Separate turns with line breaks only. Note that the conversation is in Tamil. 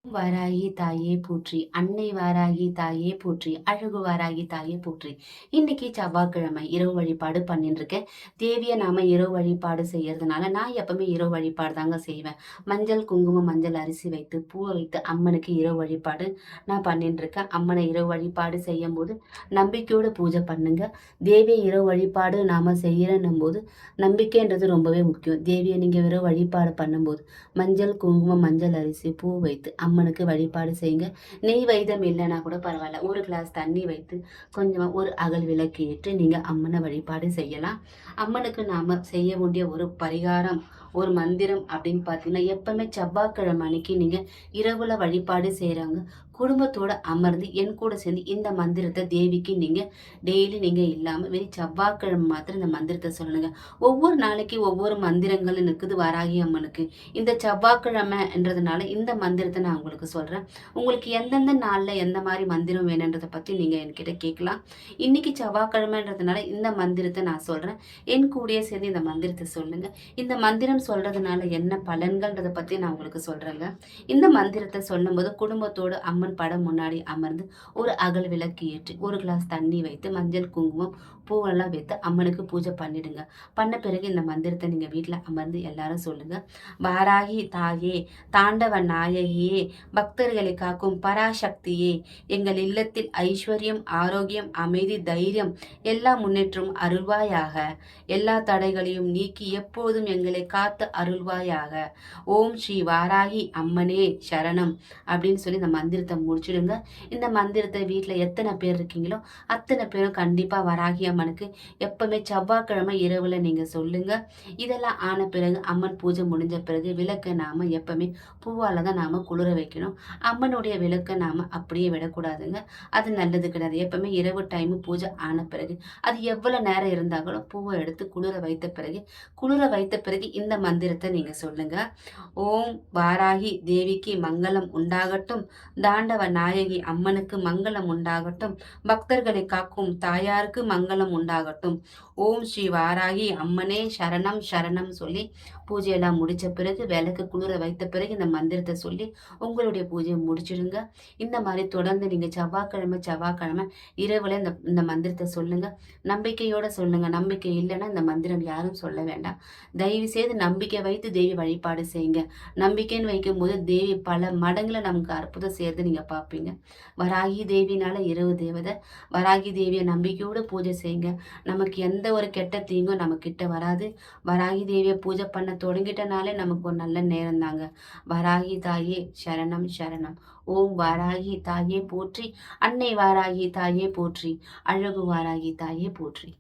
வாராகி தாயே போற்றி, அன்னை வாராகி தாயே போற்றி, அழகு வாராகி தாயே போற்றி. இன்னைக்கு செவ்வாய்க்கிழமை இரவு வழிபாடு பண்ணிட்டு இருக்கேன். தேவியை நாம இரவு வழிபாடு செய்யறதுனால நான் எப்பவுமே இரவு வழிபாடு தாங்க செய்வேன். மஞ்சள் குங்குமம் மஞ்சள் அரிசி வைத்து பூவை வைத்து அம்மனுக்கு இரவு வழிபாடு நான் பண்ணிட்டு இருக்கேன். அம்மனை இரவு வழிபாடு செய்யும் போது நம்பிக்கையோட பூஜை பண்ணுங்க. தேவியை இரவு வழிபாடு நாம செய்யறன்னும் போது நம்பிக்கைன்றது ரொம்பவே முக்கியம். தேவியை நீங்க இரவு வழிபாடு பண்ணும்போது மஞ்சள் குங்குமம் மஞ்சள் அரிசி பூ வைத்து அம்மனுக்கு வழிபாடு செய்யுங்க. நெய் வைத்தியம் இல்லைன்னா கூட பரவாயில்ல, ஒரு கிளாஸ் தண்ணி வைத்து கொஞ்சமாக ஒரு அகல் விளக்கு ஏற்றி நீங்கள் அம்மனை வழிபாடு செய்யலாம். அம்மனுக்கு நாம் செய்ய வேண்டிய ஒரு பரிகாரம் ஒரு மந்திரம் அப்படின்னு பார்த்தீங்கன்னா, எப்பவுமே செவ்வாய்க்கிழமை அன்னைக்கு நீங்கள் இரவுல வழிபாடு செய்கிறவங்க குடும்பத்தோட அமர்ந்து என் கூட சேர்ந்து இந்த மந்திரத்தை தேவிக்கு நீங்கள் டெய்லி நீங்கள் இல்லாமல் வெறும் செவ்வாய்க்கிழமை மாத்திரம் இந்த மந்திரத்தை சொல்லணுங்க. ஒவ்வொரு நாளைக்கு ஒவ்வொரு மந்திரங்கள் இருக்குது வாராகி அம்மனுக்கு. இந்த செவ்வாய்க்கிழமைன்றதுனால இந்த மந்திரத்தை நான் உங்களுக்கு சொல்கிறேன். உங்களுக்கு எந்தெந்த நாளில் எந்த மாதிரி மந்திரம் வேணுன்றதை பற்றி நீங்கள் என்கிட்ட கேட்கலாம். இன்னைக்கு செவ்வாய்க்கிழமைன்றதுனால இந்த மந்திரத்தை நான் சொல்கிறேன். என் கூடயே சேர்ந்து இந்த மந்திரத்தை சொல்லுங்கள். இந்த மந்திரம் சொல்கிறதுனால என்ன பலன்கள்ன்றதை பற்றி நான் உங்களுக்கு சொல்கிறேங்க. இந்த மந்திரத்தை சொல்லும்போது குடும்பத்தோடு அம்மன் படம் முன்னாடி அமர்ந்து ஒரு அகல் விளக்கு ஏற்றி ஒரு கிளாஸ் தண்ணி வைத்து மஞ்சள் குங்குமம் பூவெல்லாம் வைத்து அம்மனுக்கு பூஜை பண்ணிடுங்க. பண்ண பிறகு இந்த மந்திரத்தை நீங்கள் வீட்டில் அமர்ந்து எல்லாரும் சொல்லுங்க. வாராகி தாயே, தாண்டவ நாயகியே, பக்தர்களை காக்கும் பராசக்தியே, எங்கள் இல்லத்தில் ஐஸ்வர்யம் ஆரோக்கியம் அமைதி தைரியம் எல்லா முன்னேற்றம் அருள்வாயாக. எல்லா தடைகளையும் நீக்கி எப்போதும் எங்களை காத்து அருள்வாயாக. ஓம் ஸ்ரீ வாராகி அம்மனே சரணம் அப்படின்னு சொல்லி இந்த மந்திரத்தை முடிச்சிடுங்க. இந்த மந்திரத்தை வீட்டில் எத்தனை பேர் இருக்கீங்களோ அத்தனை பேரும் கண்டிப்பாக வராகி அம்மனுக்கு எப்பவுமே செவ்வாய்க்கிழமை இரவுல நீங்கள் சொல்லுங்க. இதெல்லாம் ஆன பிறகு அம்மன் பூஜை முடிஞ்ச பிறகு விளக்கை நாம எப்பவுமே பூவால் தான் நாம குளிர வைக்கணும். அம்மனுடைய விளக்கை நாம அப்படியே விடக்கூடாதுங்க. அது நல்லது கிடையாது. எப்பவுமே இரவு டைம் பூஜை ஆன பிறகு அது எவ்வளவு நேரம் இருந்தாலும் பூவை எடுத்து குளிர வைத்த பிறகு இந்த மந்திரத்தை நீங்க சொல்லுங்க. ஓம் வாராகி தேவிக்கு மங்களம் உண்டாகட்டும், தாண்டவ நாயகி அம்மனுக்கு மங்களம் உண்டாகட்டும், பக்தர்களை காக்கும் தாயாருக்கு மங்களம் உண்டாகட்டும். ஓம் ஸ்ரீ வாராகி அம்மனே சரணம் சரணம் சொல்லி பூஜையெல்லாம் முடிச்ச பிறகு விளக்கு குளிர வைத்த பிறகு இந்த மந்திரத்தை சொல்லி உங்களுடைய பூஜையை முடிச்சிடுங்க. இந்த மாதிரி தொடர்ந்து நீங்க செவ்வாய்க்கிழமை இரவுல இந்த மந்திரத்தை சொல்லுங்க. நம்பிக்கையோட சொல்லுங்க. நம்பிக்கை இல்லைன்னா இந்த மந்திரம் யாரும் சொல்ல வேண்டாம். தயவு செய்து நம்பிக்கை வைத்து தேவி வழிபாடு செய்யுங்க. நம்பிக்கைன்னு வைக்கும் போது தேவி பல மடங்குல நமக்கு அற்புதம் செய்யறது நீங்க பார்ப்பீங்க. வராகி தேவினால இரவு தேவதை. வராகி தேவியை நம்பிக்கையோடு பூஜை செய்யுங்க. நமக்கு எந்த ஒரு கெட்ட தீங்கும் நம்ம கிட்ட வராது. வராகி தேவியை பூஜை பண்ண தொடங்கிட்டனாலே நமக்கு ஒரு நல்ல நேரம் தாங்க. வராகி தாயே சரணம் சரணம். ஓம் வாராகி தாயே போற்றி, அன்னை வாராகி தாயே போற்றி, அழகு வாராகி தாயே போற்றி.